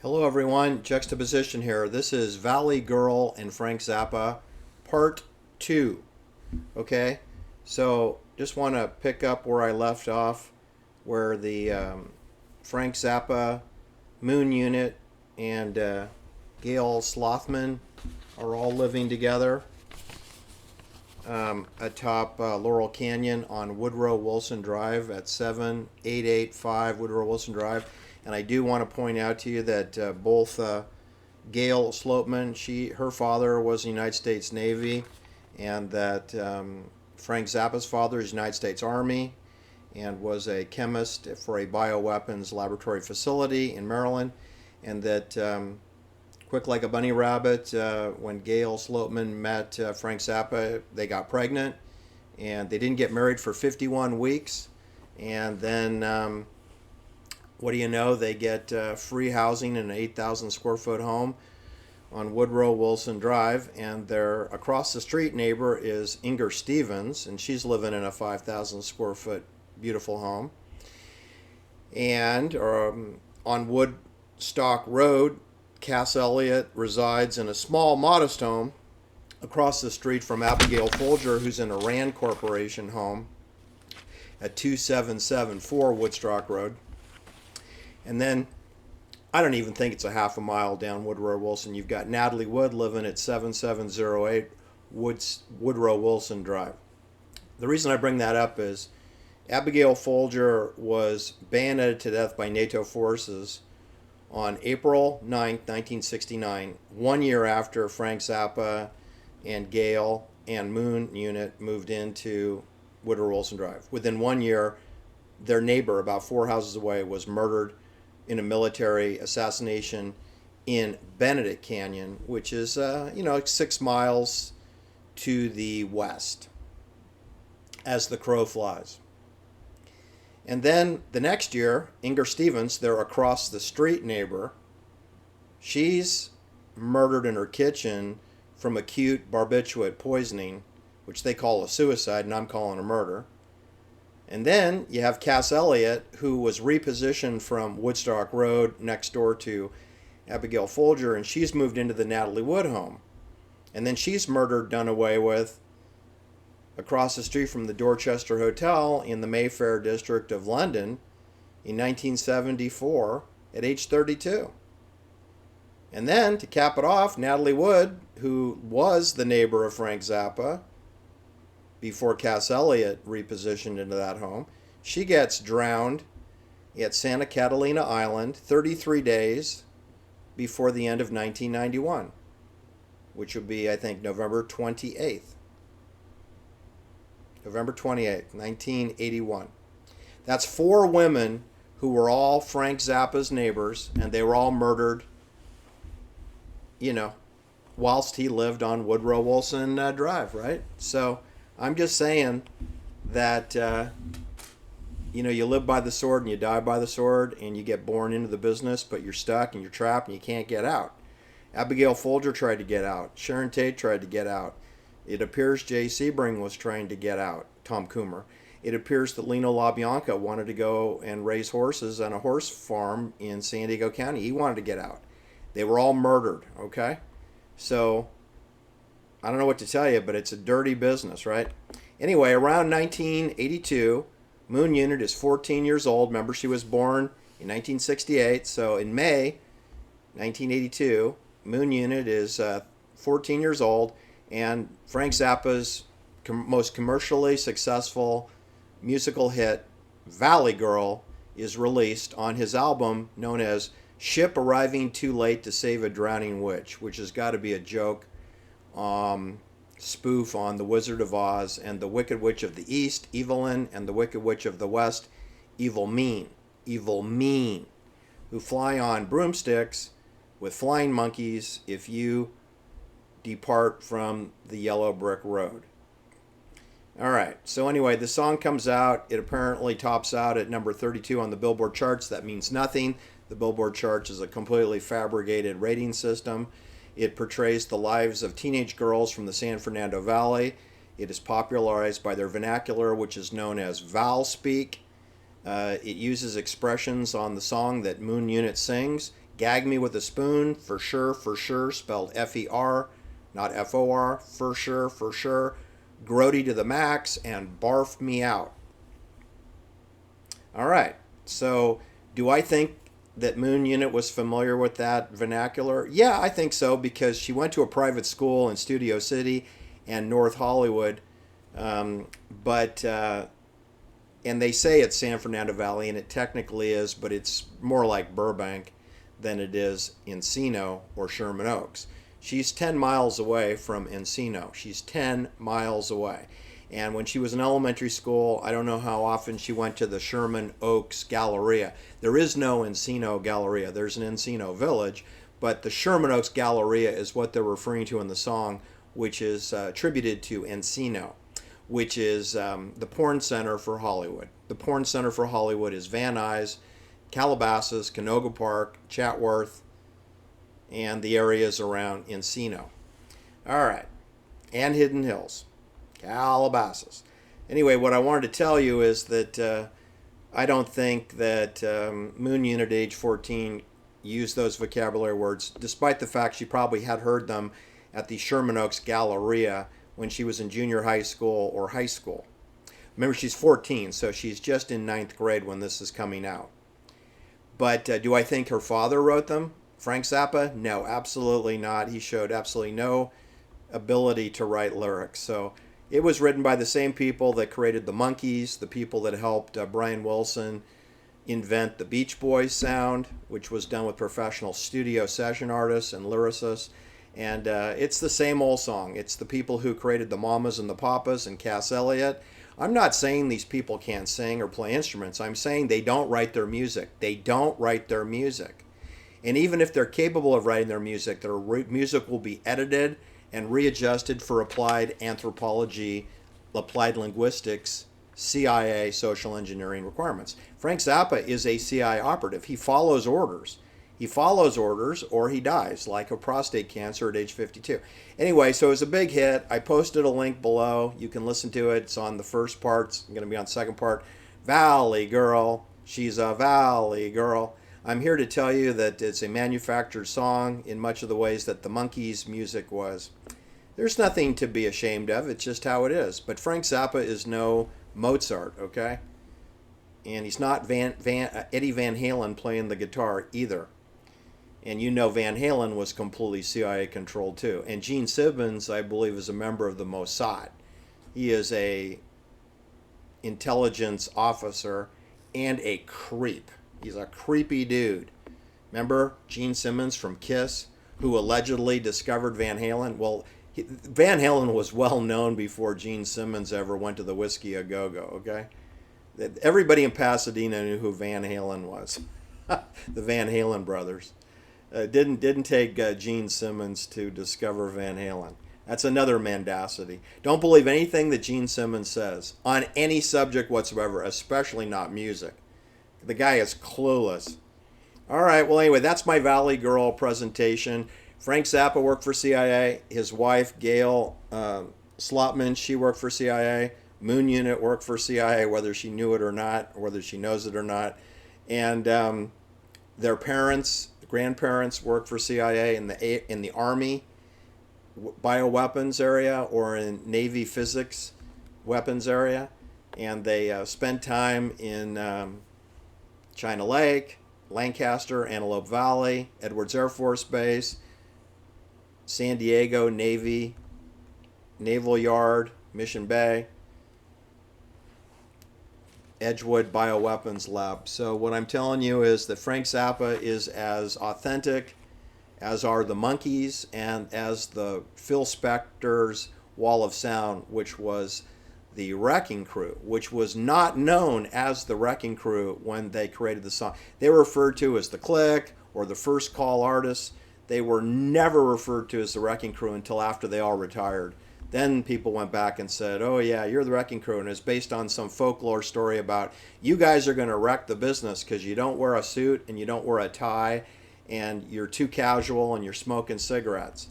Hello, everyone. Juxtaposition here. This is Valley Girl and Frank Zappa, part two. Okay, so just want to pick up where I left off, where the Frank Zappa, Moon Unit, and Gail Slothman are all living together atop Laurel Canyon on Woodrow Wilson Drive at 7885 Woodrow Wilson Drive. And I do want to point out to you that both Gail Slopeman, her father was in the United States Navy, and that Frank Zappa's father is United States Army and was a chemist for a bioweapons laboratory facility in Maryland, and that quick like a bunny rabbit, when Gail Slopeman met Frank Zappa, they got pregnant, and they didn't get married for 51 weeks, and then what do you know? They get free housing in an 8,000 square foot home on Woodrow Wilson Drive, and their across the street neighbor is Inger Stevens, and she's living in a 5,000 square foot beautiful home. And on Woodstock Road, Cass Elliot resides in a small, modest home across the street from Abigail Folger, who's in a Rand Corporation home at 2774 Woodstock Road. And then, I don't even think it's a half a mile down Woodrow Wilson. You've got Natalie Wood living at 7708 Woodrow Wilson Drive. The reason I bring that up is Abigail Folger was bayoneted to death by NATO forces on April 9th, 1969, 1 year after Frank Zappa and Gail and Moon Unit moved into Woodrow Wilson Drive. Within 1 year, their neighbor, about 4 houses away, was murdered in a military assassination in Benedict Canyon, which is 6 miles to the west as the crow flies. And then the next year, Inger Stevens, their across the street neighbor, she's murdered in her kitchen from acute barbiturate poisoning, which they call a suicide, and I'm calling a murder. And then you have Cass Elliot, who was repositioned from Woodstock Road next door to Abigail Folger, and she's moved into the Natalie Wood home. And then she's murdered, done away with, across the street from the Dorchester Hotel in the Mayfair district of London in 1974 at age 32. And then, to cap it off, Natalie Wood, who was the neighbor of Frank Zappa before Cass Elliot repositioned into that home, she gets drowned at Santa Catalina Island 33 days before the end of 1991, which would be, I think, November 28th. November 28th, 1981. That's 4 women who were all Frank Zappa's neighbors, and they were all murdered, whilst he lived on Woodrow Wilson Drive, right? So I'm just saying that, you live by the sword and you die by the sword, and you get born into the business, but you're stuck and you're trapped and you can't get out. Abigail Folger tried to get out. Sharon Tate tried to get out. It appears Jay Sebring was trying to get out, Tom Coomer. It appears that Lino LaBianca wanted to go and raise horses on a horse farm in San Diego County. He wanted to get out. They were all murdered, okay? So, I don't know what to tell you, but it's a dirty business, right? Anyway, around 1982, Moon Unit is 14 years old. Remember, she was born in 1968. So in May 1982, Moon Unit is 14 years old. And Frank Zappa's most commercially successful musical hit, Valley Girl, is released on his album known as Ship Arriving Too Late to Save a Drowning Witch, which has got to be a joke spoof on The Wizard of Oz and the Wicked Witch of the East, Evelyn, and the Wicked Witch of the West, Evil Mean, who fly on broomsticks with flying monkeys if you depart from the yellow brick road. All right, so anyway, the song comes out. It apparently tops out at number 32 on the Billboard charts. That means nothing. The Billboard charts is a completely fabricated rating system. It portrays the lives of teenage girls from the San Fernando Valley. It is popularized by their vernacular, which is known as Val Speak. It uses expressions on the song that Moon Unit sings. Gag me with a spoon, for sure, spelled F-E-R, not F-O-R, for sure. Grody to the max, and barf me out. All right. So, do I think that Moon Unit was familiar with that vernacular? Yeah, I think so because she went to a private school in Studio City and North Hollywood. But and they say it's San Fernando Valley, and it technically is, but it's more like Burbank than it is Encino or Sherman Oaks. She's 10 miles away from Encino. She's 10 miles away. And when she was in elementary school, I don't know how often she went to the Sherman Oaks Galleria. There is no Encino Galleria. There's an Encino Village, but the Sherman Oaks Galleria is what they're referring to in the song, which is attributed to Encino, which is the porn center for Hollywood. The porn center for Hollywood is Van Nuys, Calabasas, Canoga Park, Chatworth, and the areas around Encino. All right, and Hidden Hills. Calabasas. Anyway, what I wanted to tell you is that I don't think that Moon Unit age 14 used those vocabulary words, despite the fact she probably had heard them at the Sherman Oaks Galleria when she was in junior high school or high school. Remember, she's 14, so she's just in ninth grade when this is coming out. But do I think her father wrote them? Frank Zappa? No, absolutely not. He showed absolutely no ability to write lyrics. So it was written by the same people that created the Monkees, the people that helped Brian Wilson invent the Beach Boys sound, which was done with professional studio session artists and lyricists. And it's the same old song. It's the people who created the Mamas and the Papas and Cass Elliot. I'm not saying these people can't sing or play instruments. I'm saying they don't write their music. They don't write their music. And even if they're capable of writing their music music will be edited and readjusted for applied anthropology, applied linguistics, CIA social engineering requirements. Frank Zappa is a CIA operative. He follows orders. He follows orders or he dies, like a prostate cancer at age 52. Anyway, so it was a big hit. I posted a link below. You can listen to it. It's on the first part. It's going to be on the second part. Valley Girl. She's a Valley Girl. I'm here to tell you that it's a manufactured song in much of the ways that the Monkees' music was. There's nothing to be ashamed of. It's just how it is. But Frank Zappa is no Mozart, okay? And he's not Eddie Van Halen playing the guitar either. And you know Van Halen was completely CIA controlled too. And Gene Simmons, I believe, is a member of the Mossad. He is a intelligence officer and a creep. He's a creepy dude. Remember Gene Simmons from Kiss, who allegedly discovered Van Halen? Well, Van Halen was well known before Gene Simmons ever went to the Whiskey A Go-Go, okay? Everybody in Pasadena knew who Van Halen was. The Van Halen brothers. Didn't take Gene Simmons to discover Van Halen. That's another mendacity. Don't believe anything that Gene Simmons says on any subject whatsoever, especially not music. The guy is clueless. All right, well, anyway, that's my Valley Girl presentation. Frank Zappa worked for CIA. His wife, Gail Slotman, she worked for CIA. Moon Unit worked for CIA, whether she knew it or not, or whether she knows it or not. And their parents, grandparents worked for CIA in the Army bioweapons area or in Navy physics weapons area. And they spent time in China Lake, Lancaster, Antelope Valley, Edwards Air Force Base, San Diego Navy, Naval Yard, Mission Bay, Edgewood Bioweapons Lab. So what I'm telling you is that Frank Zappa is as authentic as are the Monkees and as the Phil Spector's Wall of Sound, which was the Wrecking Crew, which was not known as the Wrecking Crew when they created the song. They were referred to as the Click or the First Call Artists. They were never referred to as the Wrecking Crew until after they all retired. Then people went back and said, oh yeah, you're the Wrecking Crew, and it's based on some folklore story about you guys are going to wreck the business because you don't wear a suit and you don't wear a tie and you're too casual and you're smoking cigarettes.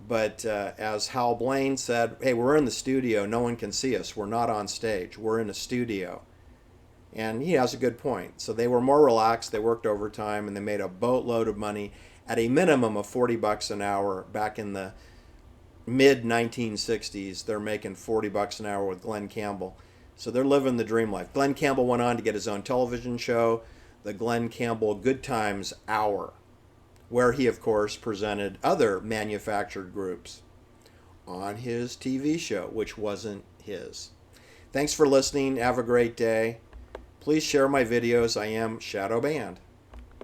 But as Hal Blaine said, hey, we're in the studio. No one can see us. We're not on stage. We're in a studio. And he has a good point. So they were more relaxed, they worked overtime, and they made a boatload of money at a minimum of $40 an hour. Back in the mid 1960s, they're making $40 an hour with Glenn Campbell. So they're living the dream life. Glenn Campbell went on to get his own television show, the Glenn Campbell Good Times Hour, where he, of course, presented other manufactured groups on his TV show, which wasn't his. Thanks for listening. Have a great day. Please share my videos. I am Shadow Band.